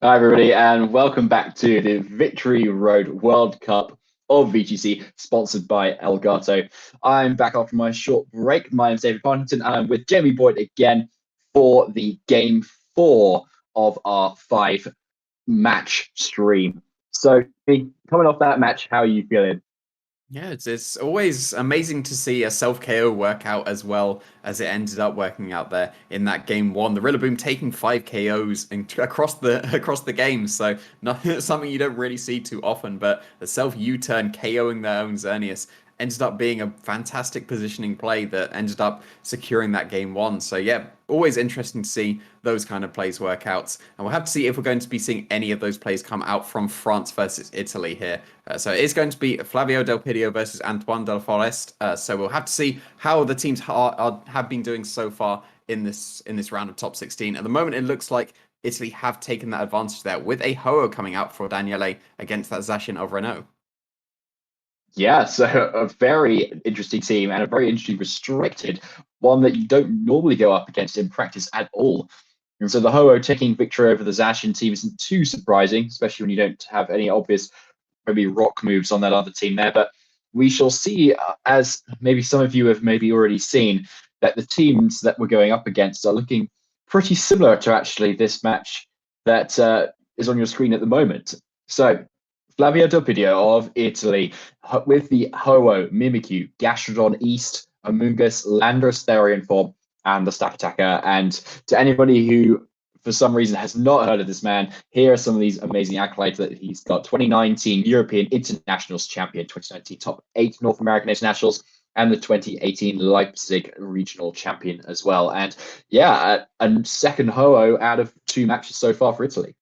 Hi, everybody, and welcome back to the Victory Road World Cup of VGC, sponsored by Elgato. I'm back after my short break. My name's David Partington, and I'm with Jamie Boyd again for the game four of our five-match stream. So, coming off that match, how are you feeling? Yeah, it's always amazing to see a self KO work out as well as it ended up working out there in that game one. The Rillaboom taking 5 KOs across the game, so not something you don't really see too often. But the self U-turn KOing their own Xerneas ended up being a fantastic positioning play that ended up securing that game one. So yeah, always interesting to see those kind of plays work out. And we'll have to see if we're going to be seeing any of those plays come out from France versus Italy here. So it is going to be Flavio del Pidio versus Antoine del Forest. So we'll have to see how the teams have been doing so far in this round of top 16. At the moment, it looks like Italy have taken that advantage there with a Ho-Oh coming out for Daniele against that Zacian of Renault. Yeah, so a very interesting team and a very interesting restricted one that you don't normally go up against in practice at all. And so the Ho-Oh taking victory over the Zashin team isn't too surprising, especially when you don't have any obvious maybe rock moves on that other team there. But we shall see, as maybe some of you have maybe already seen, that the teams that we're going up against are looking pretty similar to actually this match that is on your screen at the moment. So Flavio Dopidio of Italy with the Ho-Oh, Mimikyu, Gastrodon East, Amoonguss, Landorus Therian form, and the Stack Attacker. And to anybody who for some reason has not heard of this man, here are some of these amazing accolades that he's got: 2019 European Internationals champion, 2019 top 8 North American Internationals, and the 2018 Leipzig regional champion as well. And yeah, a second Ho-Oh out of 2 matches so far for Italy.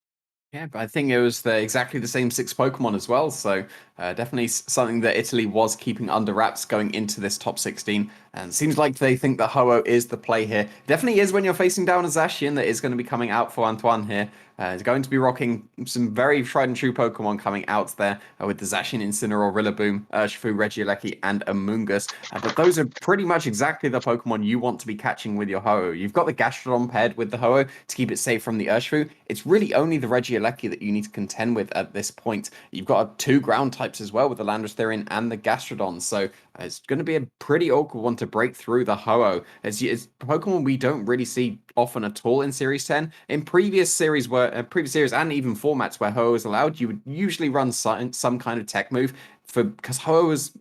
Yeah, but I think it was exactly the same 6 Pokemon as well. So definitely something that Italy was keeping under wraps going into this top 16. And seems like they think that Ho-Oh is the play here. Definitely is when you're facing down a Zacian that is going to be coming out for Antoine here. He's going to be rocking some very tried and true Pokemon coming out there with the Zacian, Incineroar, Rillaboom, Urshifu, Regieleki, and Amoonguss. But those are pretty much exactly the Pokemon you want to be catching with your Ho-Oh. You've got the Gastrodon paired with the Ho-Oh to keep it safe from the Urshifu. It's really only the Regieleki that you need to contend with at this point. You've got 2 ground types as well with the Landorus Therian and the Gastrodon. So it's going to be a pretty awkward one to break through the Ho-Oh. It's Pokemon we don't really see often at all in Series 10. In previous series and even formats where Ho-Oh is allowed, you would usually run some kind of tech move for because Ho-Oh was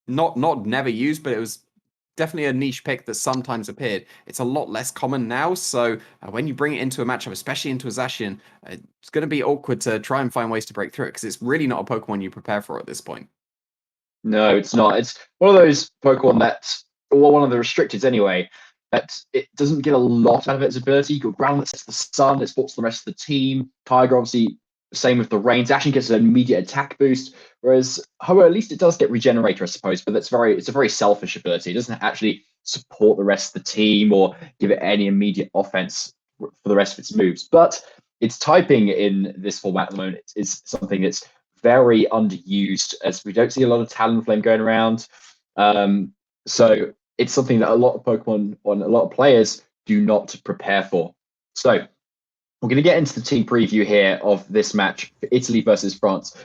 not never used, but it was definitely a niche pick that sometimes appeared. It's a lot less common now, so when you bring it into a matchup, especially into a Zacian, it's going to be awkward to try and find ways to break through it because it's really not a Pokemon you prepare for at this point. No, it's not. It's one of those Pokemon that's, well, one of the restricted anyway, that it doesn't get a lot out of its ability. You've got Ground that sets the sun, it supports the rest of the team. Tiger, obviously, same with the Rains. Actually gets an immediate attack boost. Whereas Ho-Oh, at least it does get Regenerator, I suppose, but it's a very selfish ability. It doesn't actually support the rest of the team or give it any immediate offense for the rest of its moves. But its typing in this format at the moment is something that's very underused, as we don't see a lot of Talonflame going around. So it's something that a lot of Pokemon and a lot of players do not prepare for. So we're going to get into the team preview here of this match for Italy versus France.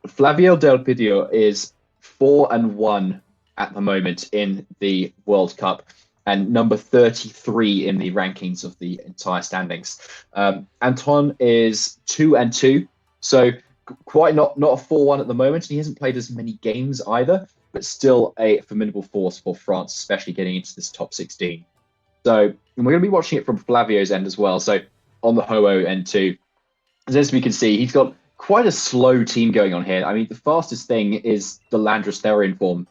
Flavio Del Pidio is 4-1 at the moment in the World Cup and number 33 in the rankings of the entire standings. Antoine is 2-2, so quite not a 4-1 at the moment. He hasn't played as many games either, but still a formidable force for France, especially getting into this top 16. So we're going to be watching it from Flavio's end as well. So on the Ho-Oh end too, as we can see, he's got quite a slow team going on here. I mean, the fastest thing is the Landorus Therian form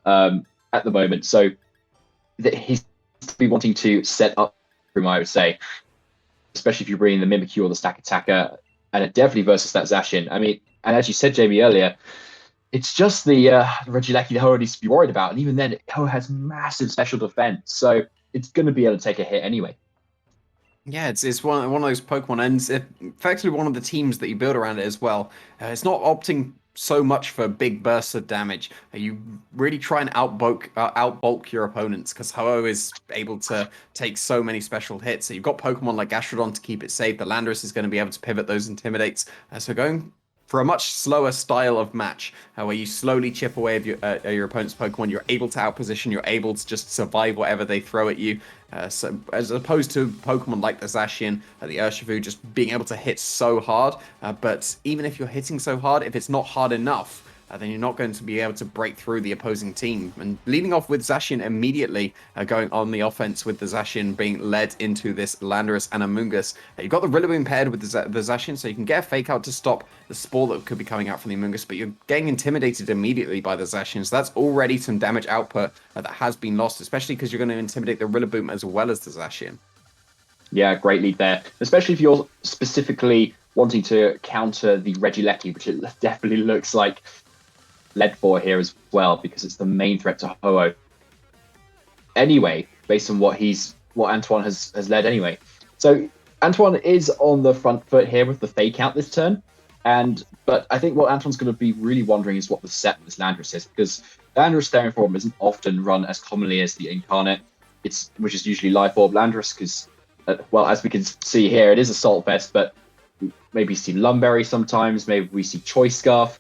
at the moment. So that he's be wanting to set up room, I would say, especially if you're bringing the Mimikyu or the Stack Attacker, and it definitely versus that Zacian. I mean, and as you said, Jamie, earlier, it's just the Regieleki that Ho needs to be worried about. And even then, Ho has massive special defense. So it's going to be able to take a hit anyway. Yeah, it's one of those Pokemon, and it's effectively one of the teams that you build around it as well. It's not opting so much for big bursts of damage. You really try and outbulk your opponents because Ho-Oh is able to take so many special hits. So you've got Pokemon like Gastrodon to keep it safe. The Landorus is going to be able to pivot those Intimidates. So going for a much slower style of match, where you slowly chip away at your opponent's Pokemon, you're able to outposition, you're able to just survive whatever they throw at you. So as opposed to Pokemon like the Zacian, the Urshifu, just being able to hit so hard. But even if you're hitting so hard, if it's not hard enough, then you're not going to be able to break through the opposing team. And leading off with Zacian immediately, going on the offense with the Zacian being led into this Landorus and Amoonguss. You've got the Rillaboom paired with the Zacian, so you can get a Fake Out to stop the Spore that could be coming out from the Amoonguss, but you're getting intimidated immediately by the Zacian, so that's already some damage output that has been lost, especially because you're going to intimidate the Rillaboom as well as the Zacian. Yeah, great lead there, especially if you're specifically wanting to counter the Regieleki, which it definitely looks like led for here as well, because it's the main threat to Ho-Oh. Anyway, based on what Antoine has led anyway. So Antoine is on the front foot here with the Fake Out this turn. But I think what Antoine's going to be really wondering is what the set of this Landorus is, because Landorus Staring Form isn't often run as commonly as the Incarnate, which is usually Life Orb Landorus, because, well, as we can see here, it is Assault Vest, but maybe see Lumberry sometimes, maybe we see Choice Scarf.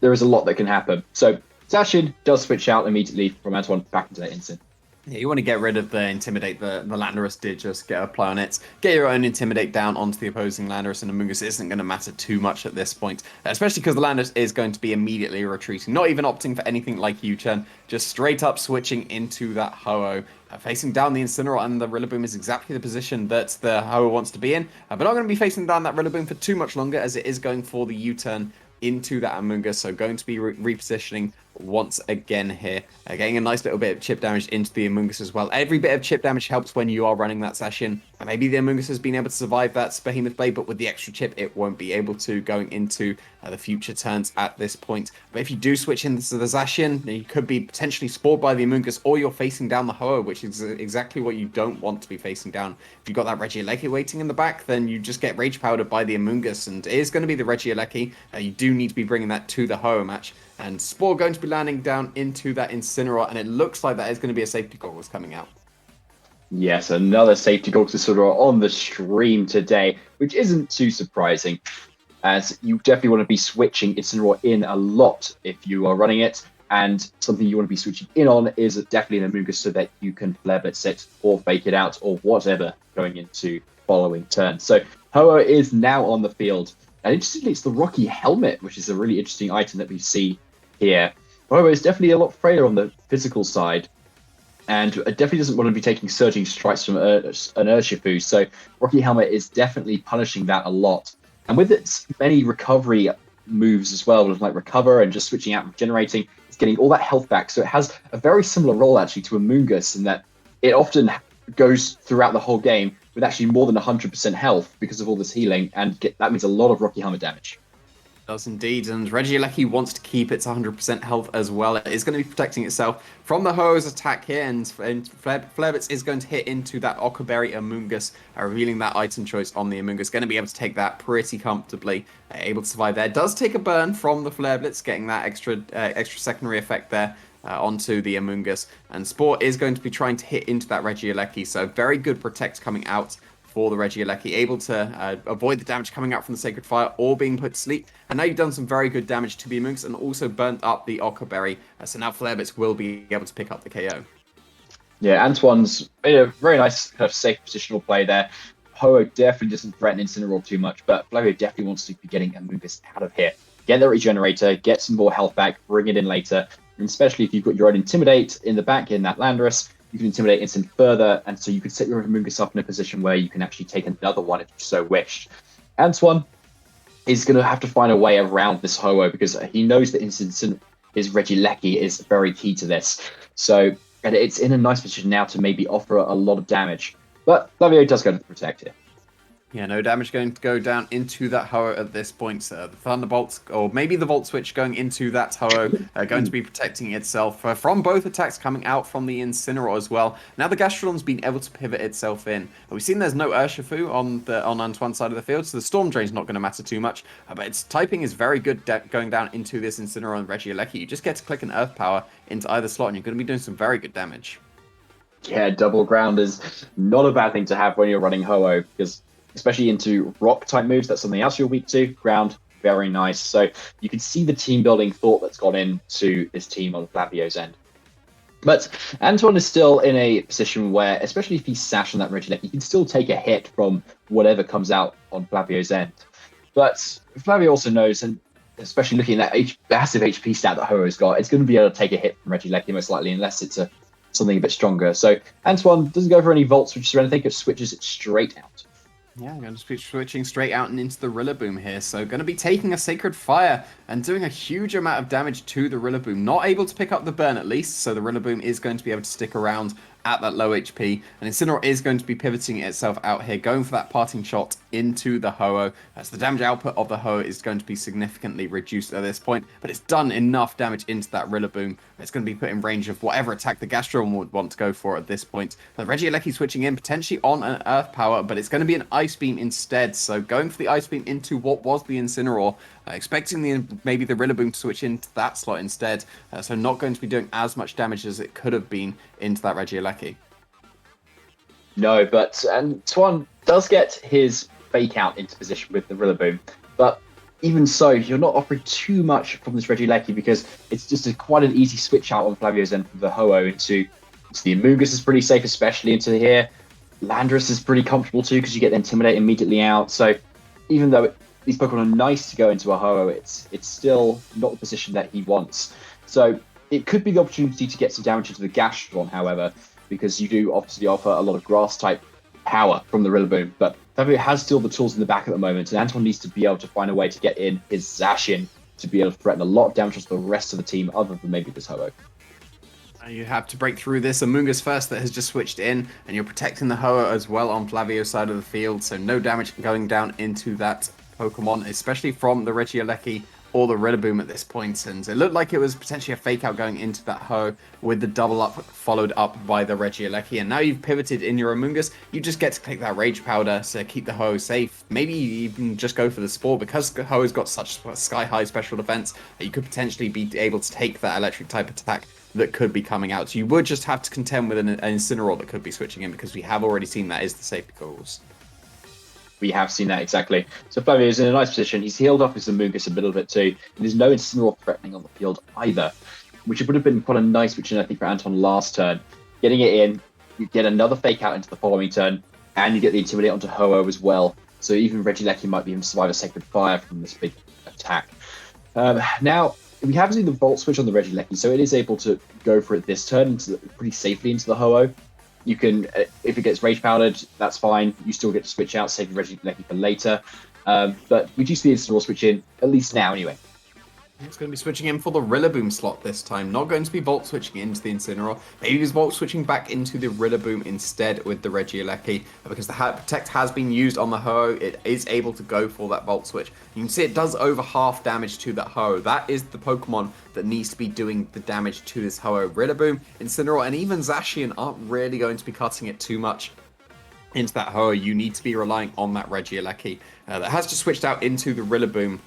There is a lot that can happen. So Zacian does switch out immediately from Antoine back into that instant. Yeah, you want to get rid of the Intimidate. The Landorus did just get a play on it. Get your own Intimidate down onto the opposing Landorus, and Amoonguss isn't going to matter too much at this point, especially because the Landorus is going to be immediately retreating, not even opting for anything like U-turn, just straight up switching into that Ho-Oh. Facing down the Incineroar and the Rillaboom is exactly the position that the Ho-Oh wants to be in, but not going to be facing down that Rillaboom for too much longer, as it is going for the U-turn into that Amoonguss, so going to be repositioning once again here. Getting a nice little bit of chip damage into the Amoonguss as well. Every bit of chip damage helps when you are running that Zacian. Maybe the Amoonguss has been able to survive that Behemoth Blade, but with the extra chip, it won't be able to going into the future turns at this point. But if you do switch into the Zacian, you could be potentially spored by the Amoonguss, or you're facing down the Ho-Oh, which is exactly what you don't want to be facing down. If you've got that Regieleki waiting in the back, then you just get Rage Powdered by the Amoonguss, and it is going to be the Regieleki. You do need to be bringing that to the Ho-Oh match. And Spore going to be landing down into that Incineroar, and it looks like that is going to be a Safety Goggles coming out. Yes, another Safety Goggles Incineroar on the stream today, which isn't too surprising, as you definitely want to be switching Incineroar in a lot if you are running it, and something you want to be switching in on is definitely an Amoonguss so that you can Flare Blitz it or Fake it out or whatever going into following turns. So Ho-Oh is now on the field, and interestingly, it's the Rocky Helmet, which is a really interesting item that we see here. Ho-Oh is definitely a lot frailer on the physical side, and it definitely doesn't want to be taking Surging Strikes from an Urshifu, so Rocky Helmet is definitely punishing that a lot. And with its many recovery moves as well, like Recover and just switching out and regenerating, it's getting all that health back, so it has a very similar role actually to Amoonguss in that it often goes throughout the whole game with actually more than 100% health because of all this healing, and that means a lot of Rocky Helmet damage. Does indeed, and Regieleki wants to keep its 100% health as well. It is going to be protecting itself from the Ho-Oh's attack here, and Flare Blitz is going to hit into that Ockerberry Amoonguss, revealing that item choice on the Amoonguss. Going to be able to take that pretty comfortably, able to survive there. Does take a burn from the Flare Blitz, getting that extra secondary effect there onto the Amoonguss, and Spore is going to be trying to hit into that Regieleki, so very good protect coming out for the Regieleki, able to avoid the damage coming out from the Sacred Fire or being put to sleep. And now you've done some very good damage to the Amoonguss and also burnt up the Ockerberry. So now Flare Blitz will be able to pick up the KO. Yeah, Antoine's made a very nice kind of safe positional play there. Ho-Oh definitely doesn't threaten Incineroar too much, but Flavio definitely wants to be getting Amoonguss out of here. Get the Regenerator, get some more health back, bring it in later. And especially if you've got your own Intimidate in the back in that Landorus, you can Intimidate Instant further, and so you could set your Amoonguss up in a position where you can actually take another one if you so wished. Antoine is going to have to find a way around this Ho-Oh because he knows that Instant his Regieleki is very key to this. So and it's in a nice position now to maybe offer a lot of damage. But Flavio does go to the Protect here. Yeah, no damage going to go down into that Ho at this point. The Thunderbolts, or maybe the Volt Switch going into that Ho, going to be protecting itself from both attacks coming out from the Incineroar as well. Now the Gastrodon's been able to pivot itself in. We've seen there's no Urshifu on Antoine's side of the field, so the Storm Drain's not going to matter too much. But its typing is very good going down into this Incineroar and Regieleki. You just get to click an Earth Power into either slot, and you're going to be doing some very good damage. Yeah, double ground is not a bad thing to have when you're running Ho-Oh, because especially into rock type moves, that's something else you're weak to. Ground, very nice. So you can see the team building thought that's gone into this team on Flavio's end. But Antoine is still in a position where, especially if he's Sash on that Regieleki, he can still take a hit from whatever comes out on Flavio's end. But Flavio also knows, and especially looking at that massive HP stat that Ho-Oh's got, it's going to be able to take a hit from Regieleki most likely, unless it's something a bit stronger. So Antoine doesn't go for any Volt Switches or anything, it switches it straight out. Yeah, I'm going to be switching straight out and into the Rillaboom here. So going to be taking a Sacred Fire and doing a huge amount of damage to the Rillaboom. Not able to pick up the burn at least, so the Rillaboom is going to be able to stick around at that low HP. And Incineroar is going to be pivoting itself out here, going for that parting shot into the Ho-Oh. As the damage output of the Ho-Oh is going to be significantly reduced at this point, but it's done enough damage into that Rillaboom. It's going to be put in range of whatever attack the Gastrodon would want to go for at this point. The Regieleki switching in, potentially on an Earth Power, but it's going to be an Ice Beam instead. So going for the Ice Beam into what was the Incineroar, expecting maybe the Rillaboom to switch into that slot instead. So not going to be doing as much damage as it could have been into that Regieleki. No, but Antoine does get his fake out into position with the Rillaboom. But even so, you're not offering too much from this Regieleki, because it's just quite an easy switch out on Flavio's end from the Ho-Oh into the Amoonguss is pretty safe, especially into here. Landorus is pretty comfortable too, because you get the Intimidate immediately out. So even though these Pokemon are nice to go into a Ho-Oh, it's still not the position that he wants. So it could be the opportunity to get some damage into the Gastrodon, however, because you do obviously offer a lot of Grass-type power from the Rillaboom. But Flavio has still the tools in the back at the moment, and Antoine needs to be able to find a way to get in his Zacian to be able to threaten a lot of damage to the rest of the team, other than maybe this Ho-Oh. You have to break through this Amoonguss first that has just switched in, and you're protecting the Ho-Oh as well on Flavio's side of the field, so no damage going down into that Pokemon, especially from the Regieleki or the Rillaboom at this point. And it looked like it was potentially a fake out going into that Ho with the double up followed up by the Regieleki. And now you've pivoted in your Amoonguss, you just get to click that Rage Powder to keep the Ho safe. Maybe you even just go for the Spore, because the Ho has got such sky high special defense that you could potentially be able to take that electric type attack that could be coming out. So you would just have to contend with an Incineroar that could be switching in, because we have already seen that is the safety calls. We have seen that, exactly. So Flavio is in a nice position. He's healed off his Amoonguss a little bit too. And there's no Incineroar threatening on the field either, which would have been quite a nice switch in, I think, for Antoine last turn. Getting it in, you get another fake out into the following turn, and you get the Intimidate onto Ho-Oh as well. So even Regieleki might be able to survive a Sacred Fire from this big attack. Now, we have seen the Volt Switch on the Regieleki, so it is able to go for it this turn pretty safely into the Ho-Oh. You can, if it gets Rage Powdered, that's fine. You still get to switch out, save Regieleki for later. But we do see the Incineroar switch in, at least now anyway. It's going to be switching in for the Rillaboom slot this time. Not going to be Volt switching into the Incineroar. Maybe he's Volt switching back into the Rillaboom instead with the Regieleki, because the Protect has been used on the Ho-Oh. It is able to go for that Volt switch. You can see it does over half damage to that Ho-Oh. That is the Pokemon that needs to be doing the damage to this Ho-Oh. Rillaboom, Incineroar, and even Zacian aren't really going to be cutting it too much into that Ho-Oh. You need to be relying on that Regieleki. That has just switched out into the Rillaboom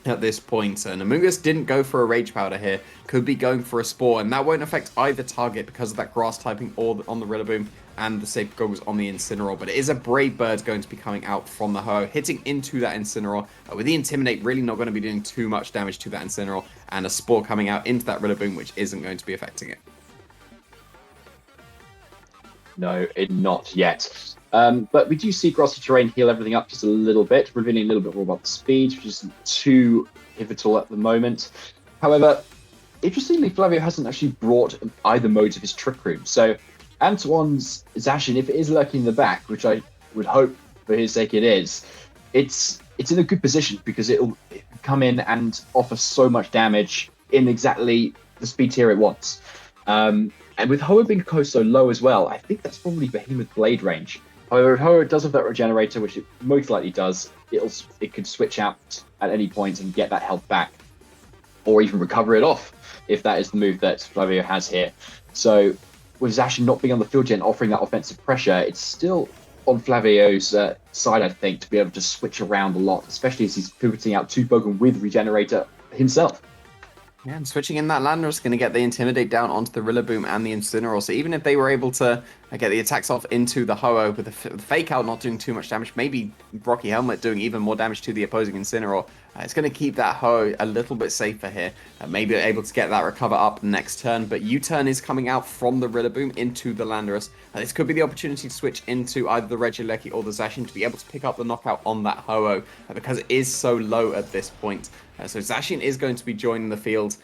at this point, and Amoonguss didn't go for a Rage Powder here, could be going for a Spore, and that won't affect either target because of that Grass typing or on the Rillaboom and the Safe Goggles on the Incineroar. But it is a Brave Bird going to be coming out from the Ho-Oh, hitting into that Incineroar, with the Intimidate really not going to be doing too much damage to that Incineroar, and a Spore coming out into that Rillaboom, which isn't going to be affecting it. No, not yet. But we do see Grassy Terrain heal everything up just a little bit, revealing a little bit more about the speed, which isn't too pivotal at the moment. However, interestingly, Flavio hasn't actually brought either modes of his Trick Room. So Antoine's Zacian, if it is lurking in the back, which I would hope for his sake it is, it's in a good position, because it'll come in and offer so much damage in exactly the speed tier it wants. And with Ho-Oh being so low as well, I think that's probably Behemoth Blade range. However, if Ho does have that regenerator, which it most likely does, it could switch out at any point and get that health back, or even recover it off if that is the move that Flavio has here. So with Zacian not being on the field yet and offering that offensive pressure, it's still on Flavio's side, I think, to be able to switch around a lot, especially as he's pivoting out 2 Pokemon with regenerator himself. Yeah, and switching in that Lander is going to get the Intimidate down onto the Rillaboom and the Incineroar. So even if they were able to get the attacks off into the Ho-Oh with the Fake Out not doing too much damage, maybe Rocky Helmet doing even more damage to the opposing Incineroar, it's going to keep that Ho-Oh a little bit safer here. Maybe able to get that recover up next turn, but U-Turn is coming out from the Rillaboom into the Landorus. This could be the opportunity to switch into either the Regieleki or the Zacian to be able to pick up the knockout on that Ho-Oh because it is so low at this point. So Zacian is going to be joining the field,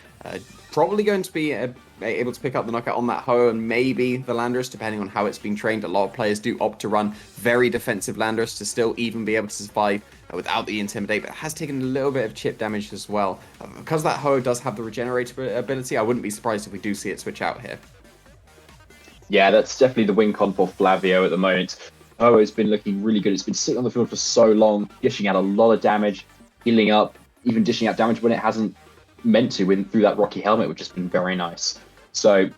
probably going to be able to pick up the knockout on that Ho and maybe the Landorus, depending on how it's been trained. A lot of players do opt to run very defensive Landorus to still even be able to survive without the Intimidate, but it has taken a little bit of chip damage as well. Because that Ho does have the Regenerator ability, I wouldn't be surprised if we do see it switch out here. Yeah, that's definitely the win con for Flavio at the moment. Ho has been looking really good. It's been sitting on the field for so long, dishing out a lot of damage, healing up, even dishing out damage when it hasn't meant to through that Rocky Helmet, which has been very nice. So,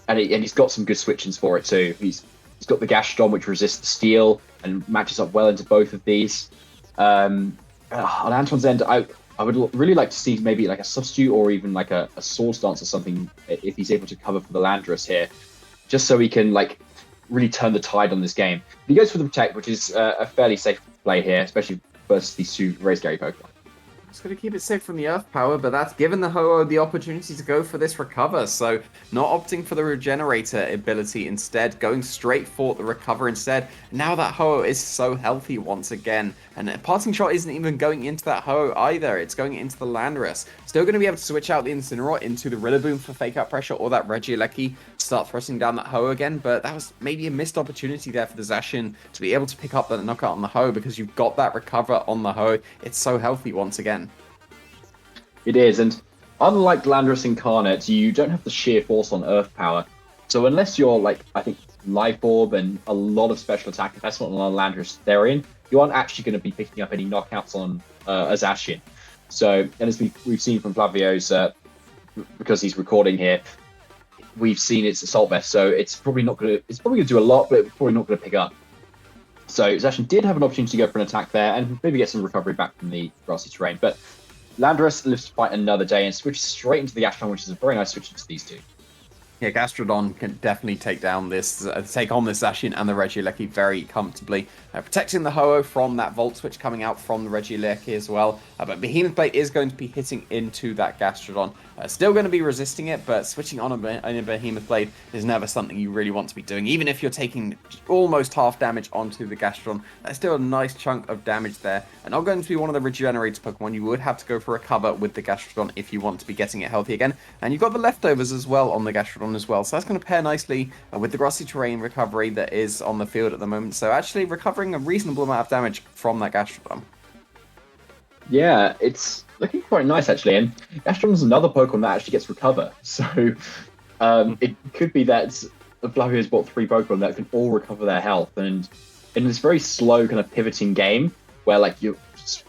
and he's got some good switchings for it too. He's got the Gastrodon, which resists the steel and matches up well into both of these. On Antoine's end, I would really like to see maybe like a substitute or even like a Swords Dance or something if he's able to cover for the Landorus here, just so he can like really turn the tide on this game. He goes for the Protect, which is a fairly safe play here, especially versus these 2 very scary Pokemon. It's going to keep it safe from the Earth Power, but that's given the Ho-Oh the opportunity to go for this Recover. So not opting for the Regenerator ability, instead going straight for the Recover instead. Now that Ho-Oh is so healthy once again. And Parting Shot isn't even going into that Ho-Oh either. It's going into the Landorus. Still going to be able to switch out the Incineroar into the Rillaboom for Fake Out Pressure, or that Regieleki start thrusting down that Ho-Oh again. But that was maybe a missed opportunity there for the Zacian to be able to pick up the knockout on the Ho-Oh, because you've got that Recover on the Ho-Oh. It's so healthy once again. It is, and unlike Landorus Incarnate, you don't have the sheer force on Earth Power. So unless you're like, I think, Life Orb and a lot of special attack, if that's not on Landorus Therian, you aren't actually going to be picking up any knockouts on Zacian. So, and as we've seen from Flavio's, because he's recording here, we've seen its Assault Vest, so it's probably going to do a lot, but it's probably not going to pick up. So Zacian did have an opportunity to go for an attack there and maybe get some recovery back from the grassy terrain, but Landorus lives to fight another day and switches straight into the Gastrodon, which is a very nice switch into these 2. Yeah, Gastrodon can definitely take on this Zacian and the Regieleki very comfortably, protecting the Ho-Oh from that Volt Switch coming out from the Regieleki as well. But Behemoth Blade is going to be hitting into that Gastrodon. Still going to be resisting it, but switching on a Behemoth Blade is never something you really want to be doing. Even if you're taking almost half damage onto the Gastrodon, that's still a nice chunk of damage there. And not going to be one of the Regenerator Pokemon. You would have to go for a cover with the Gastrodon if you want to be getting it healthy again. And you've got the leftovers as well on the Gastrodon as well, so that's going to pair nicely with the grassy terrain recovery that is on the field at the moment. So actually recovering a reasonable amount of damage from that Gastrodon. Yeah, it's looking quite nice actually, and Gastrodon's another Pokemon that actually gets Recover. So it could be that Flavio's bought 3 Pokemon that can all recover their health, and in this very slow kind of pivoting game where like you're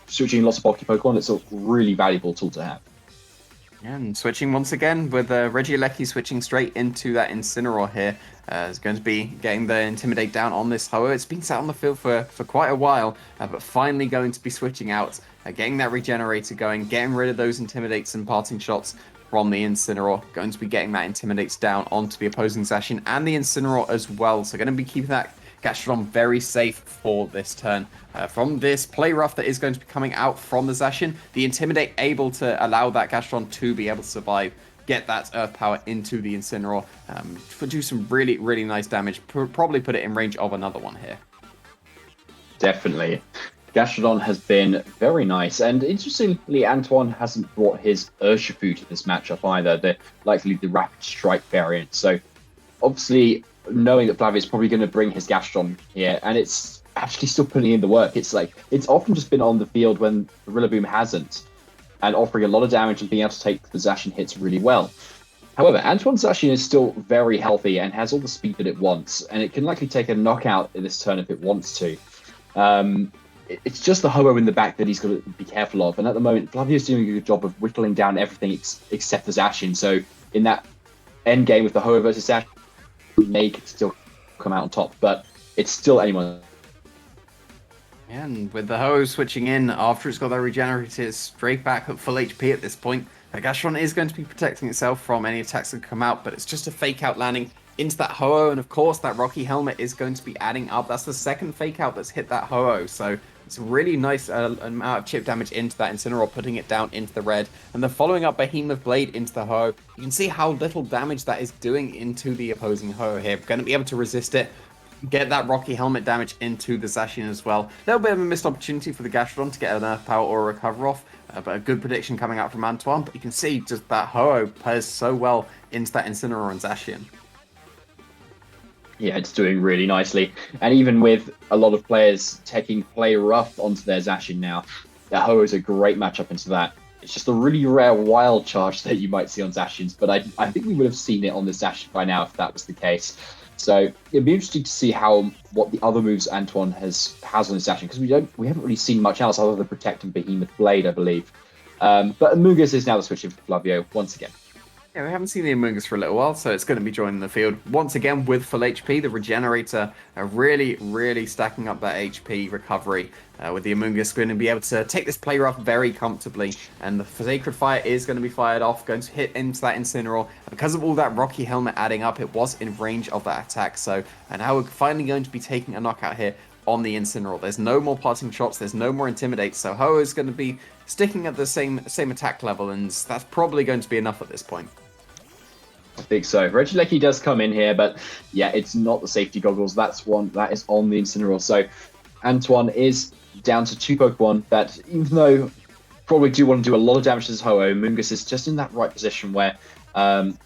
switching lots of bulky Pokemon, it's a really valuable tool to have. And switching once again with Regieleki switching straight into that Incineroar here. Is going to be getting the Intimidate down on this Ho-Oh. It's been sat on the field for quite a while, but finally going to be switching out, getting that Regenerator going, getting rid of those Intimidates and Parting Shots from the Incineroar. Going to be getting that Intimidates down onto the opposing Zacian and the Incineroar as well. So going to be keeping that Gastrodon very safe for this turn. From this play rough that is going to be coming out from the Zacian, the Intimidate able to allow that Gastrodon to be able to survive, get that Earth Power into the Incineroar, do some really, really nice damage, probably put it in range of another one here. Definitely. Gastrodon has been very nice, and interestingly, Antoine hasn't brought his Urshifu to this matchup either, likely the Rapid Strike variant. So obviously, knowing that Flavio is probably going to bring his Gastrodon here, and it's actually still putting in the work. It's often just been on the field when the Rillaboom hasn't, and offering a lot of damage and being able to take the Zacian hits really well. However, Antoine's Zacian is still very healthy and has all the speed that it wants, and it can likely take a knockout in this turn if it wants to. It's just the Ho-Oh in the back that he's got to be careful of, and at the moment, Flavio's doing a good job of whittling down everything except the Zacian. So in that end game with the Ho-Oh versus Zacian, may still come out on top, but it's still anyone. And with the Ho switching in after it's got that regenerated straight back at full HP at this point, Gastron is going to be protecting itself from any attacks that come out, but it's just a fake out landing into that Ho-Oh, and of course that Rocky Helmet is going to be adding up. That's the second fake out that's hit that Ho-Oh, so it's a really nice amount of chip damage into that Incineroar, putting it down into the red, and then following up Behemoth Blade into the Ho-Oh. You can see how little damage that is doing into the opposing Ho-Oh here. Going to be able to resist it, get that Rocky Helmet damage into the Zacian as well. A little bit of a missed opportunity for the Gastrodon to get an Earth Power or a recover off, but a good prediction coming out from Antoine. But you can see just that Ho-Oh plays so well into that Incineroar and Zacian. Yeah, it's doing really nicely. And even with a lot of players taking Play Rough onto their Zacian now, that Ho-Oh is a great matchup into that. It's just a really rare wild charge that you might see on Zacians, but I think we would have seen it on the Zacian by now if that was the case. So it'd be interesting to see what the other moves Antoine has on his Zacian, because we haven't really seen much else other than Protect and Behemoth Blade, I believe. But Amoonguss is now the switch for Flavio once again. Yeah, we haven't seen the Amoonguss for a little while, so it's going to be joining the field once again with full HP. The Regenerator really, really stacking up that HP recovery with the Amoonguss going to be able to take this play rough very comfortably, and the Sacred Fire is going to be fired off, going to hit into that Incineroar. Because of all that Rocky Helmet adding up, it was in range of that attack, and now we're finally going to be taking a knockout here on the Incineroar. There's no more parting shots, there's no more Intimidate, so Ho is going to be sticking at the same attack level, and that's probably going to be enough at this point. I think so. Regieleki does come in here, but yeah, it's not the safety goggles. That's one that is on the Incineroar. So Antoine is down to 2 Pokemon that, even though probably do want to do a lot of damage to this Ho-Oh, Amoonguss is just in that right position where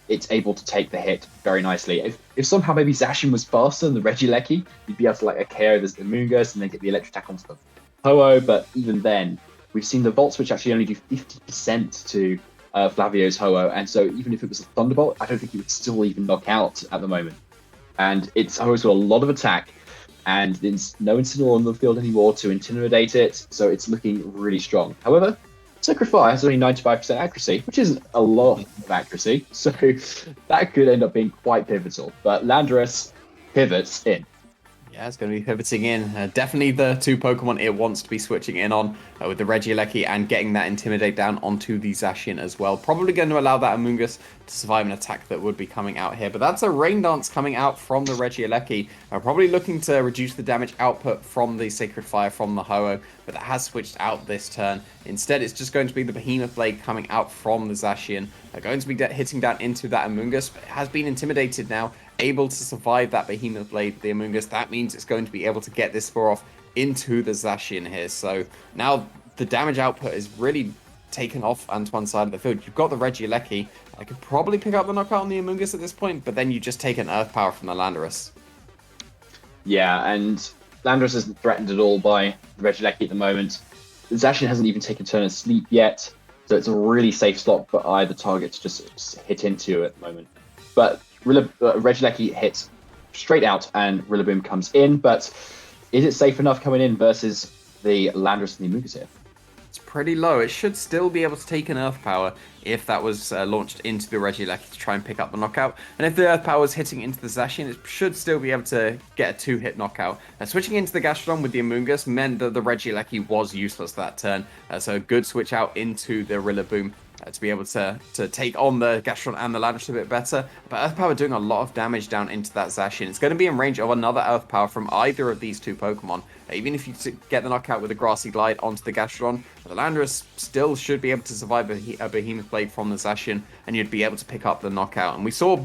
it's able to take the hit very nicely. If somehow maybe Zacian was faster than the Regieleki, you'd be able to like KO the Amoonguss and then get the electric attack onto the Ho-Oh, but even then, we've seen the Volt Switch actually only do 50% to Flavio's Ho-Oh, and so even if it was a Thunderbolt, I don't think he would still even knock out at the moment. And it's Ho-Oh's got a lot of attack, and there's no Incineroar on the field anymore to intimidate it, so it's looking really strong. However, Sacred Fire has only 95% accuracy, which isn't a lot of accuracy, so that could end up being quite pivotal. But Landorus pivots in. Yeah, it's going to be pivoting in. Definitely the 2 Pokemon it wants to be switching in on with the Regieleki and getting that Intimidate down onto the Zacian as well. Probably going to allow that Amoonguss to survive an attack that would be coming out here. But that's a Rain Dance coming out from the Regieleki. Probably looking to reduce the damage output from the Sacred Fire from the Ho-Oh, but that has switched out this turn. Instead, it's just going to be the Behemoth Blade coming out from the Zacian. Going to be hitting down into that Amoonguss, but it has been intimidated now, able to survive that Behemoth Blade, the Amoonguss. That means it's going to be able to get this Spore off into the Zacian here. So now the damage output is really taken off Antoine's side of the field. You've got the Regieleki. I could probably pick up the knockout on the Amoonguss at this point, but then you just take an Earth Power from the Landorus. Yeah, and Landorus isn't threatened at all by the Regieleki at the moment. The Zacian hasn't even taken a turn of sleep yet, so it's a really safe slot for either target to just hit into at the moment. But Regieleki hits straight out and Rillaboom comes in, but is it safe enough coming in versus the Landorus and the Amoonguss here? It's pretty low. It should still be able to take an Earth Power if that was launched into the Regieleki to try and pick up the knockout. And if the Earth Power is hitting into the Zacian, it should still be able to get a 2-hit knockout. Switching into the Gastrodon with the Amoonguss meant that the Regieleki was useless that turn. So a good switch out into the Rillaboom to be able to take on the Gastrodon and the Landorus a bit better. But Earth Power doing a lot of damage down into that Zacian. It's going to be in range of another Earth Power from either of these 2 Pokemon. Even if you get the knockout with a Grassy Glide onto the Gastrodon, the Landorus still should be able to survive a Behemoth Blade from the Zacian, and you'd be able to pick up the knockout. And we saw,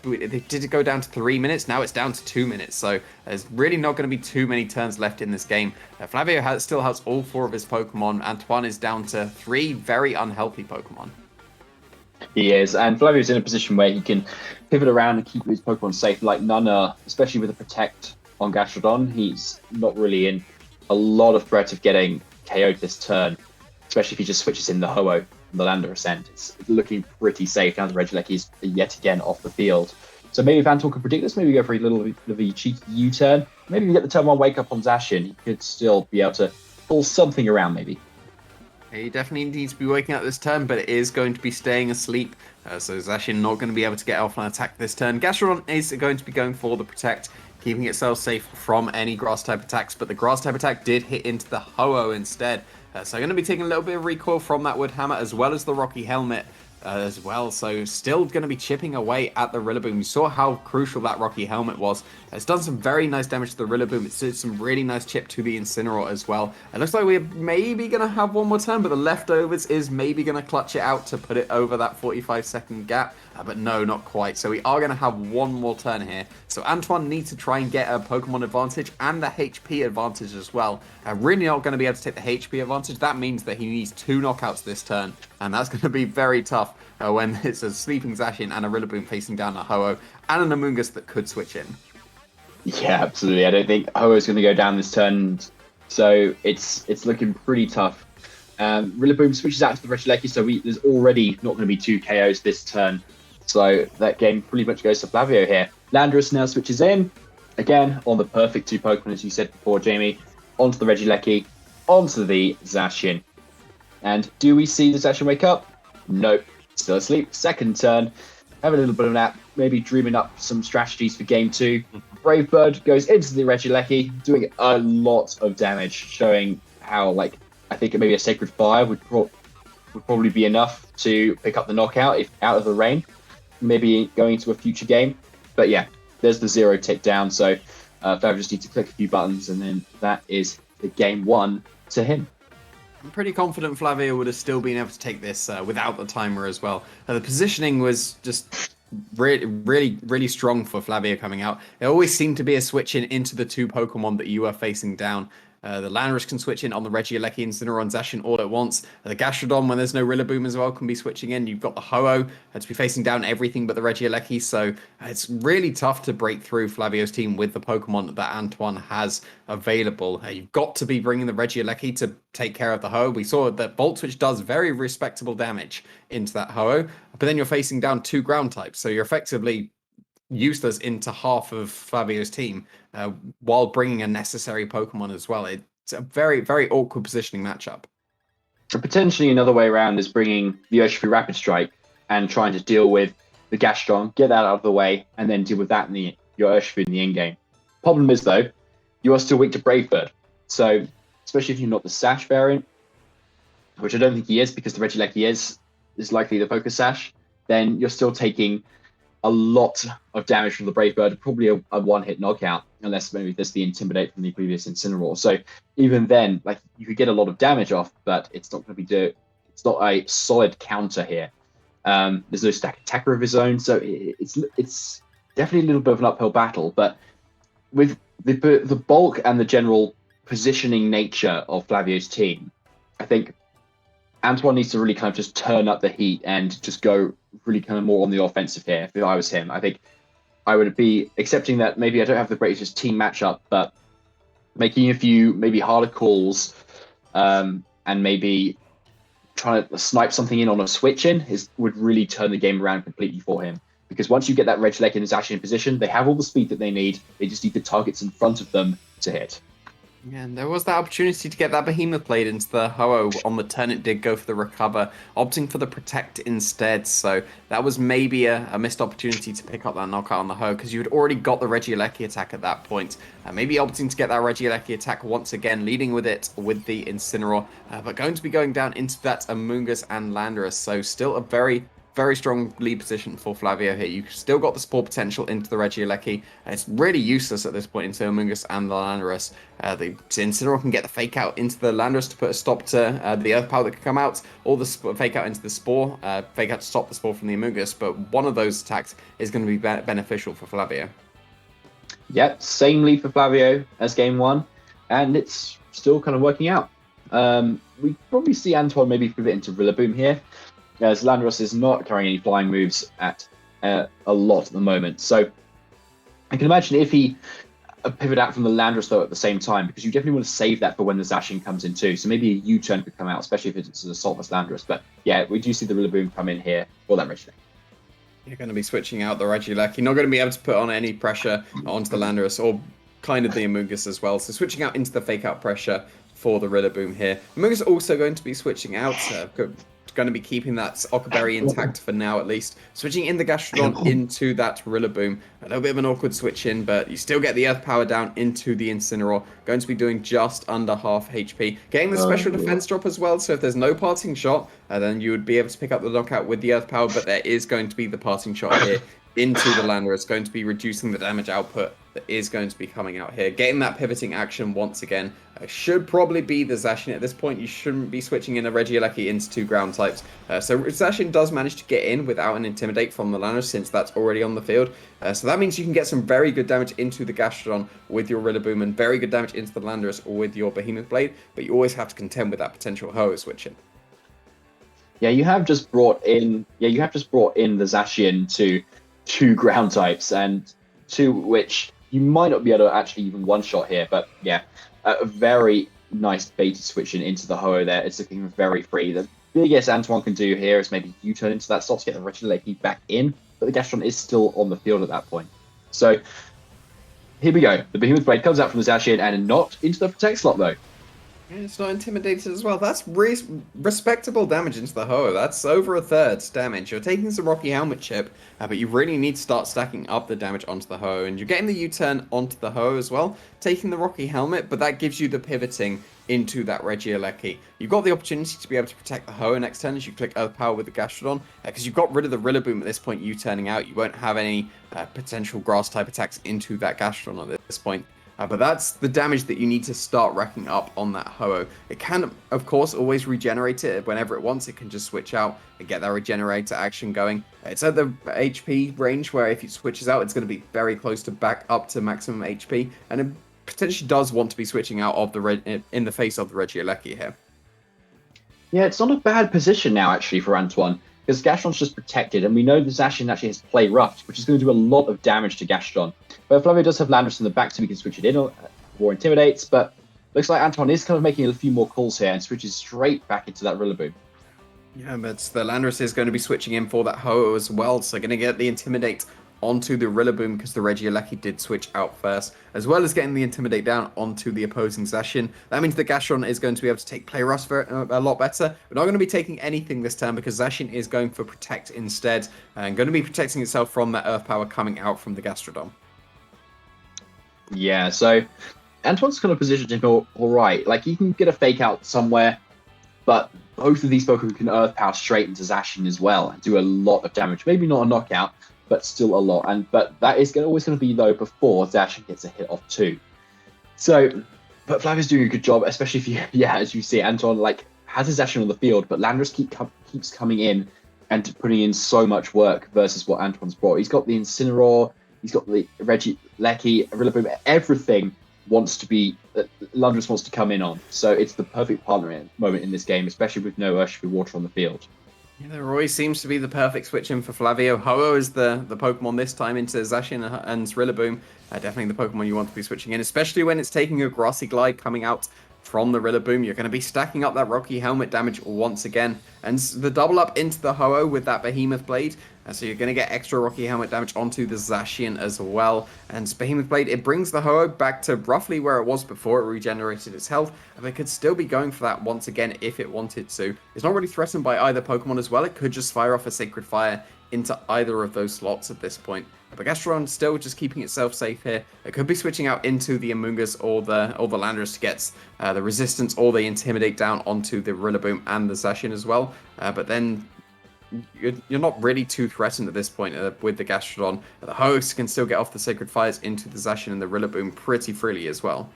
did it go down to 3 minutes? Now it's down to 2 minutes, so there's really not going to be too many turns left in this game. Flavio still has all 4 of his Pokemon. Antoine is down to 3 very unhealthy Pokemon. He is, and Flavio's in a position where he can pivot around and keep his Pokemon safe like none are, especially with a Protect on Gastrodon. He's not really in a lot of threat of getting KO'd this turn, especially if he just switches in the Ho-Oh. the Lander Ascent. It's looking pretty safe now. The Regieleki is yet again off the field. So maybe if Antoine could predict this, maybe go for a little bit of a cheeky U-turn. Maybe we get the turn one wake up on Zacian. He could still be able to pull something around, maybe. He definitely needs to be waking up this turn, but it is going to be staying asleep. So Zacian not going to be able to get off an attack this turn. Gastrodon is going to be going for the Protect, keeping itself safe from any Grass-type attacks, but the Grass-type attack did hit into the Ho-Oh instead. So going to be taking a little bit of recoil from that Wood Hammer, as well as the Rocky Helmet as well. So still going to be chipping away at the Rillaboom. You saw how crucial that Rocky Helmet was. It's done some very nice damage to the Rillaboom. It's did some really nice chip to the Incineroar as well. It looks like we're maybe going to have one more turn, but the Leftovers is maybe going to clutch it out to put it over that 45-second gap. But no, not quite. So we are going to have one more turn here. So Antoine needs to try and get a Pokemon advantage and the HP advantage as well. Really not going to be able to take the HP advantage. That means that he needs 2 knockouts this turn. And that's going to be very tough when it's a sleeping Zacian and a Rillaboom facing down a Ho-Oh and an Amoonguss that could switch in. Yeah, absolutely. I don't think Ho-Oh's going to go down this turn. So it's looking pretty tough. Rillaboom switches out to the Regieleki, so there's already not going to be 2 KOs this turn. So that game pretty much goes to Flavio here. Landorus now switches in. Again, on the perfect 2 Pokemon, as you said before, Jamie. Onto the Regieleki, onto the Zacian. And do we see the Zacian wake up? Nope. Still asleep. Second turn. Have a little bit of a nap. Maybe dreaming up some strategies for game 2. Brave Bird goes into the Regieleki, doing a lot of damage, showing how, I think maybe a Sacred Fire would probably be enough to pick up the knockout if out of the rain. Maybe going into a future game. But yeah, there's the 0 tick down. So Flavio just needs to click a few buttons, and then that is the game 1 to him. I'm pretty confident Flavio would have still been able to take this without the timer as well. The positioning was just really strong for Flavio coming out. There always seemed to be a switch into the 2 Pokemon that you are facing down. The Landorus can switch in on the Regieleki, Incineroar, and Zacian all at once. The Gastrodon, when there's no Rillaboom as well, can be switching in. You've got the Ho-Oh to be facing down everything but the Regieleki, so it's really tough to break through Flavio's team with the Pokemon that Antoine has available. You've got to be bringing the Regieleki to take care of the Ho-Oh. We saw that Volt Switch does very respectable damage into that Ho-Oh, but then you're facing down 2 ground types, so you're effectively useless into half of Flavio's team while bringing a necessary Pokemon as well. It's a very awkward positioning matchup. Potentially another way around is bringing the Urshifu Rapid Strike and trying to deal with the Gastrodon, get that out of the way, and then deal with that in your Urshifu in the end game. Problem is, though, you are still weak to Brave Bird. So, especially if you're not the Sash variant, which I don't think he is because the Regieleki is likely the Focus Sash, then you're still taking a lot of damage from the Brave Bird, probably a one-hit knockout, unless maybe there's the Intimidate from the previous Incineroar. So even then, you could get a lot of damage off, but it's not going to be it's not a solid counter here. There's no stack attacker of his own, so it's definitely a little bit of an uphill battle. But with the bulk and the general positioning nature of Flavio's team, I think Antoine needs to really kind of just turn up the heat and just go really kind of more on the offensive here. If I was him, I think I would be accepting that maybe I don't have the greatest team matchup, but making a few maybe harder calls and maybe trying to snipe something in on a switch in would really turn the game around completely for him. Because once you get that Regieleki and Zacian in position, they have all the speed that they need. They just need the targets in front of them to hit. Yeah, and there was that opportunity to get that Behemoth Blade into the Ho-Oh. On the turn, it did go for the Recover, opting for the Protect instead. So that was maybe a missed opportunity to pick up that knockout on the Ho-Oh, because you had already got the Regieleki attack at that point. Maybe opting to get that Regieleki attack once again, leading with it with the Incineroar, but going to be going down into that Amoonguss and Landorus. So still a very strong lead position for Flavio here. You've still got the Spore potential into the Regieleki. It's really useless at this point into Amoonguss and the Landorus. The Incineroar can get the Fake Out into the Landorus to put a stop to the Earth Power that could come out, or the Fake Out into the Spore, Fake Out to stop the Spore from the Amoonguss, but one of those attacks is going to be beneficial for Flavio. Yep, same lead for Flavio as game 1, and it's still kind of working out. We probably see Antoine maybe pivot into Rillaboom here, as Landorus is not carrying any flying moves at a lot at the moment. So I can imagine if he a pivot out from the Landorus though at the same time, because you definitely want to save that for when the Zacian comes in too. So maybe a U-turn could come out, especially if it's an Assaultless Landorus. But yeah, we do see the Rillaboom come in here for that Regieleki. You're going to be switching out the Regieleki. You're not going to be able to put on any pressure onto the Landorus or kind of the Amoonguss as well. So switching out into the fake out pressure for the Rillaboom here. Amoonguss also going to be switching out. Going to be keeping that Ockerberry intact for now at least. Switching in the Gastrodon into that Rillaboom. A little bit of an awkward switch in, but you still get the Earth Power down into the Incineroar. Going to be doing just under half HP. Getting the special defense drop as well, so if there's no parting shot, then you would be able to pick up the knockout with the Earth Power, but there is going to be the parting shot here into the Landorus. It's going to be reducing the damage output that is going to be coming out here. Getting that pivoting action once again should probably be the Zacian. At this point, you shouldn't be switching in a Regieleki into 2 ground types. So Zacian does manage to get in without an Intimidate from the Landorus since that's already on the field. So that means you can get some very good damage into the Gastrodon with your Rillaboom and very good damage into the Landorus with your Behemoth Blade, but you always have to contend with that potential Ho switching. Yeah, you have just brought in the Zacian to 2 ground types, and 2 which you might not be able to actually even one-shot here, but yeah, a very nice beta switching into the Ho there. It's looking very free. The biggest Antoine can do here is maybe U-turn into that slot to get the Regieleki back in, but the Gastrodon is still on the field at that point. So here we go. The Behemoth Blade comes out from the Zacian and not into the Protect slot though. It's not intimidated as well. That's respectable damage into the Ho. That's over a third damage. You're taking some Rocky Helmet chip, but you really need to start stacking up the damage onto the Ho. And you're getting the U-turn onto the Ho as well, taking the Rocky Helmet, but that gives you the pivoting into that Regieleki. You've got the opportunity to be able to protect the Ho next turn as you click Earth Power with the Gastrodon, because you've got rid of the Rillaboom at this point, U-turning out. You won't have any potential Grass-type attacks into that Gastrodon at this point. But that's the damage that you need to start racking up on that Ho-Oh. It can, of course, always regenerate it whenever it wants. It can just switch out and get that regenerator action going. It's at the HP range where if it switches out, it's going to be very close to back up to maximum HP. And it potentially does want to be switching out of the in the face of the Regieleki here. Yeah, it's not a bad position now, actually, for Antoine, because Gastrodon's just protected, and we know the Zacian actually has Play Rough, which is going to do a lot of damage to Gastrodon. But Flavio does have Landorus in the back, so we can switch it in, or Intimidates, but looks like Antoine is kind of making a few more calls here and switches straight back into that Rillaboom. Yeah, but the Landorus is going to be switching in for that Ho-Oh as well, so going to get the Intimidate onto the Rillaboom because the Regieleki did switch out first, as well as getting the Intimidate down onto the opposing Zacian. That means the Gastrodon is going to be able to take Play Rough a lot better. We're not going to be taking anything this turn because Zacian is going for Protect instead, and going to be protecting itself from that Earth Power coming out from the Gastrodon. Yeah, so Antoine's kind of positioned him all right. Like, he can get a fake out somewhere, but both of these Pokemon can Earth Power straight into Zacian as well and do a lot of damage. Maybe not a knockout, but still a lot. But that is always going to be, though, before Zacian gets a hit off too. So, but Flavio's doing a good job, especially if you, yeah, as you see, Antoine, like, has his Zacian on the field, but Landorus keeps coming in and putting in so much work versus what Antoine's brought. He's got the Incineroar, he's got the Regieleki, Rillaboom, everything wants to be, Landorus wants to come in on. So it's the perfect partner moment in this game, especially with no Urshifu Water on the field. Yeah, there always seems to be the perfect switch in for Flavio. Ho-Oh is the Pokemon this time into Zacian and Rillaboom. Definitely the Pokemon you want to be switching in, especially when it's taking a Grassy Glide coming out from the Rillaboom. You're going to be stacking up that Rocky Helmet damage once again. And the double up into the Ho-Oh with that Behemoth Blade. So you're going to get extra Rocky Helmet damage onto the Zacian as well. And Behemoth Blade, it brings the Ho-Oh back to roughly where it was before it regenerated its health. And it could still be going for that once again if it wanted to. It's not really threatened by either Pokemon as well. It could just fire off a Sacred Fire into either of those slots at this point. But Gastrodon still just keeping itself safe here. It could be switching out into the Amoonguss or the Landorus to get the Resistance or the Intimidate down onto the Rillaboom and the Zacian as well. But then you're not really too threatened at this point with the Gastrodon. The Ho-Oh can still get off the Sacred Fires into the Zacian and the Rillaboom pretty freely as well.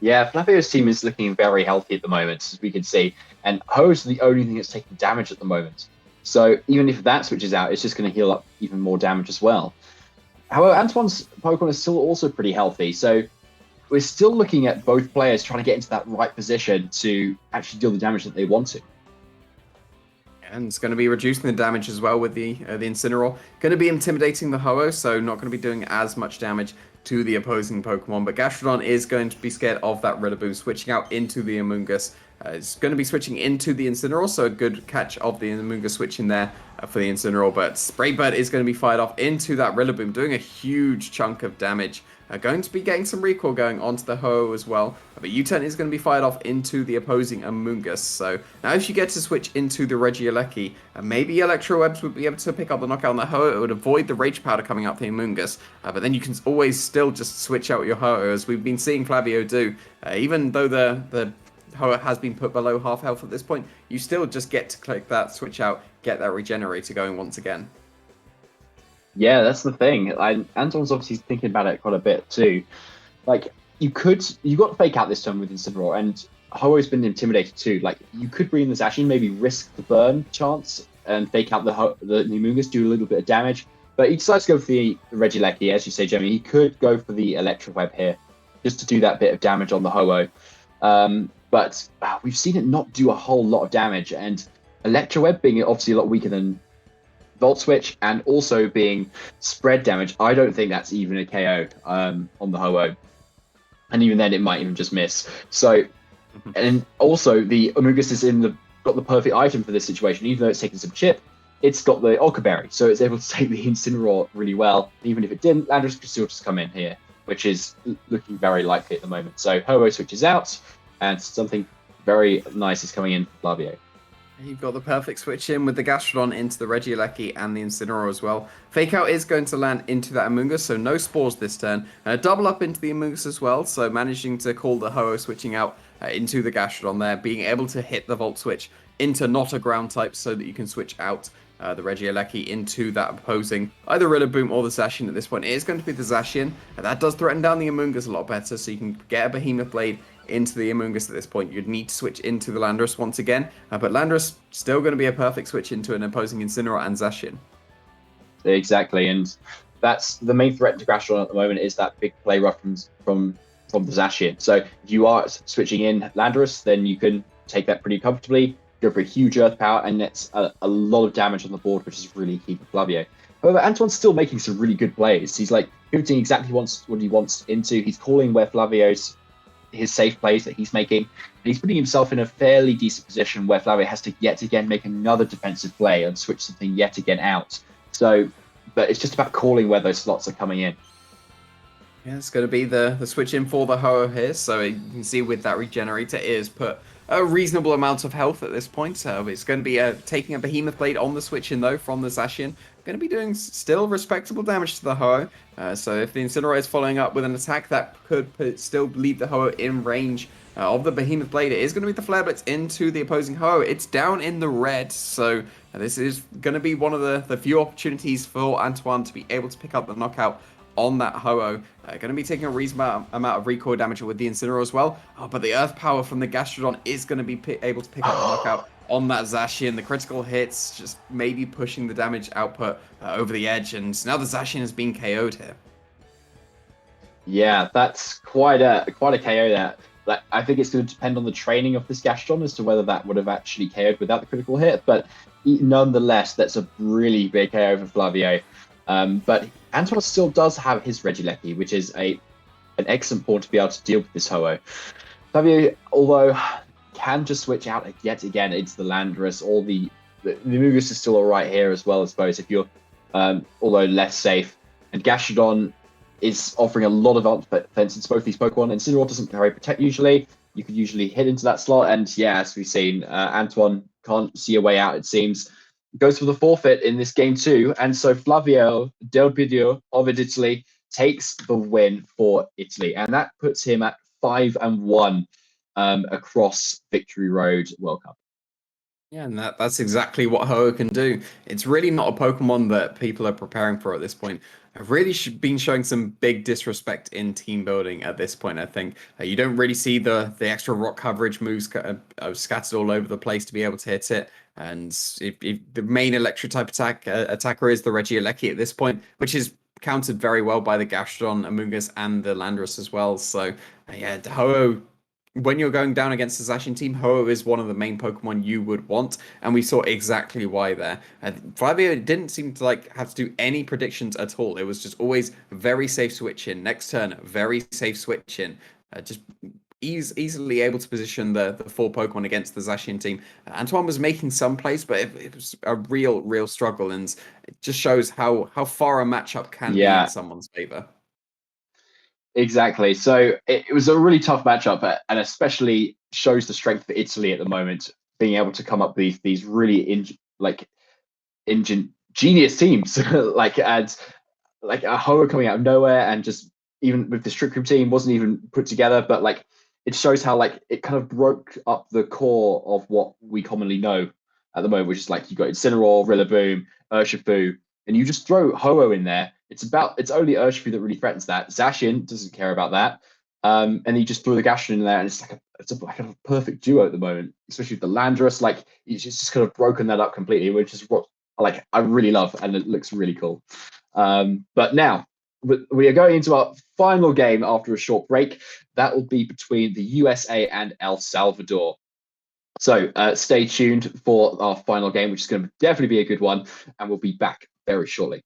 Yeah, Flavio's team is looking very healthy at the moment, as we can see. And Ho-Oh's the only thing that's taking damage at the moment. So even if that switches out, it's just going to heal up even more damage as well. However, Antoine's Pokemon is still also pretty healthy. So we're still looking at both players trying to get into that right position to actually deal the damage that they want to. And it's going to be reducing the damage as well with the Incineroar. Going to be intimidating the Ho-Oh, so not going to be doing as much damage to the opposing Pokemon. But Gastrodon is going to be scared of that Rillaboom, switching out into the Amoonguss. It's going to be switching into the Incineroar, so a good catch of the Amoonguss switching there for the Incineroar. But Spraybird is going to be fired off into that Rillaboom, doing a huge chunk of damage. Going to be getting some recoil going onto the Ho as well. But U-turn is going to be fired off into the opposing Amoonguss. So now if you get to switch into the Regieleki, maybe Electro Webs would be able to pick up the knockout on the Ho. It would avoid the Rage Powder coming out the Amoonguss. But then you can always still just switch out your Ho, as we've been seeing Flavio do. Even though the Ho has been put below half health at this point, you still just get to click that switch out, get that Regenerator going once again. Yeah, that's the thing. Antoine's obviously thinking about it quite a bit too. Like, you got to fake out this turn with Incineroar, and Ho-Oh's been intimidated too. Like, you could bring in this Ashen, maybe risk the burn chance and fake out the Amoonguss, do a little bit of damage. But he decides to go for the Regieleki, as you say, Jeremy. He could go for the Electro Web here, just to do that bit of damage on the Ho-Oh. But we've seen it not do a whole lot of damage, and Electro Web being obviously a lot weaker than Volt Switch, and also being spread damage, I don't think that's even a KO on the Ho-Oh. And even then, it might even just miss. So, and also the Amoonguss is got the perfect item for this situation. Even though it's taking some chip, it's got the Ochre Berry, so it's able to take the Incineroar really well. Even if it didn't, Landorus could still just come in here, which is looking very likely at the moment. So Ho-Oh switches out, and something very nice is coming in for Flavio. You've got the perfect switch in with the Gastrodon into the Regieleki and the Incineroar as well. Fake out is going to land into that Amoonguss, so no spores this turn. Double up into the Amoonguss as well, so managing to call the Ho-Oh switching out into the Gastrodon there, being able to hit the Volt Switch into not a ground type so that you can switch out the Regieleki into that opposing either Rillaboom or the Zacian at this point. It is going to be the Zacian. That does threaten down the Amoonguss a lot better, so you can get a Behemoth Blade into the Amoonguss at this point. You'd need to switch into the Landorus once again, but Landorus still going to be a perfect switch into an opposing Incineroar and Zacian. Exactly, and that's the main threat to Gastrodon at the moment, is that big play rough from the Zacian. So if you are switching in Landorus, then you can take that pretty comfortably, go for a huge Earth Power, and that's a lot of damage on the board, which is really key for Flavio. However, Antoine's still making some really good plays. He's like pivoting exactly what he wants into. He's calling where Flavio's his safe plays that he's making, and he's putting himself in a fairly decent position where Flavio has to yet again make another defensive play and switch something yet again out. So, but it's just about calling where those slots are coming in. Yeah, it's going to be the switch in for the Ho-Oh here, so you can see with that Regenerator, it is put a reasonable amount of health at this point. So it's going to be taking a Behemoth Blade on the switch in though from the Zacian. Going to be doing still respectable damage to the Ho-Oh. So if the Incineroar is following up with an attack, that could still leave the Ho-Oh in range of the Behemoth Blade. It is going to be the Flare Blitz into the opposing Ho-Oh. It's down in the red, so this is going to be one of the few opportunities for Antoine to be able to pick up the knockout on that Ho-Oh. Going to be taking a reasonable amount of recoil damage with the Incineroar as well. But the Earth Power from the Gastrodon is going to be able to pick up the knockout on that Zacian. The critical hits just maybe pushing the damage output over the edge. And now the Zacian has been KO'd here. Yeah, that's quite a KO there. Like, I think it's going to depend on the training of this Gastrodon as to whether that would have actually KO'd without the critical hit. But nonetheless, that's a really big KO for Flavio. But Antoine still does have his Regieleki, which is an excellent point to be able to deal with this Ho-Oh. Flavio, although can just switch out yet again into the Landorus, or the Amoonguss is still alright here as well, I suppose, if you're although less safe. And Gastrodon is offering a lot of offense into both these Pokemon. Incineroar doesn't carry Protect usually. You could usually hit into that slot, and yeah, as we've seen, Antoine can't see a way out, it seems. Goes for the forfeit in this game too, and so Flavio del Pidio of Italy takes the win for Italy, and that puts him at 5-1 across Victory Road World Cup. Yeah, and that's exactly what Ho-Oh can do. It's really not a Pokemon that people are preparing for at this point. I've really been showing some big disrespect in team building at this point, I think. You don't really see the extra rock coverage moves scattered all over the place to be able to hit it. And if the main electric type attacker is the Regieleki at this point, which is countered very well by the Gastrodon, Amoonguss, and the Landorus as well. So yeah, Ho-Oh when you're going down against the Zacian team, Ho-Oh is one of the main Pokemon you would want, and we saw exactly why there. Flavio didn't seem to like have to do any predictions at all. It was just always very safe switch in. Next turn, very safe switch in. Just easily able to position the four Pokemon against the Zacian team. Antoine was making some plays, but it was a real struggle, and it just shows how far a matchup can be in Yeah, someone's favor. exactly. So it was a really tough matchup, and especially shows the strength of Italy at the moment, being able to come up with these really ingenious teams, like a Hoa coming out of nowhere, and just even with the Trick Room team wasn't even put together, but like it shows how like it kind of broke up the core of what we commonly know at the moment, which is like you got Incineroar, Rillaboom, Urshifu, and you just throw Ho-Oh in there. It's only Urshifu that really threatens that. Zacian doesn't care about that. And you just throw the Gastron in there, and like a perfect duo at the moment, especially with the Landorus. Like it's just kind of broken that up completely, which is what like I really love, and it looks really cool. But now we are going into our final game after a short break. That will be between the USA and El Salvador. So stay tuned for our final game, which is going to definitely be a good one, and we'll be back very shortly.